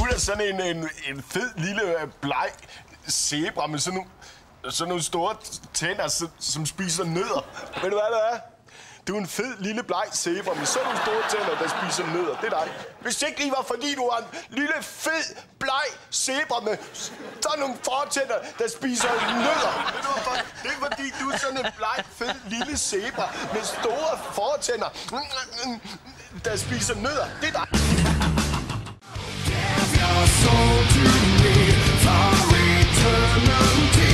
Du er sådan en fed lille bleg zebra med sådan nogle store tænder, som spiser nødder. Ved du hvad det er? Du er en fed lille bleg zebra med sådan nogle store tænder, der spiser nødder. Det er dig. Hvis det ikke lige var fordi, du er en lille fed bleg zebra med sådan nogle fortænder, der spiser nødder. Ved du hvorfor? Det er fordi, du er sådan en bleg fed lille zebra med store fortænder, der spiser nødder. Det er dig. Give your soul to me for eternity.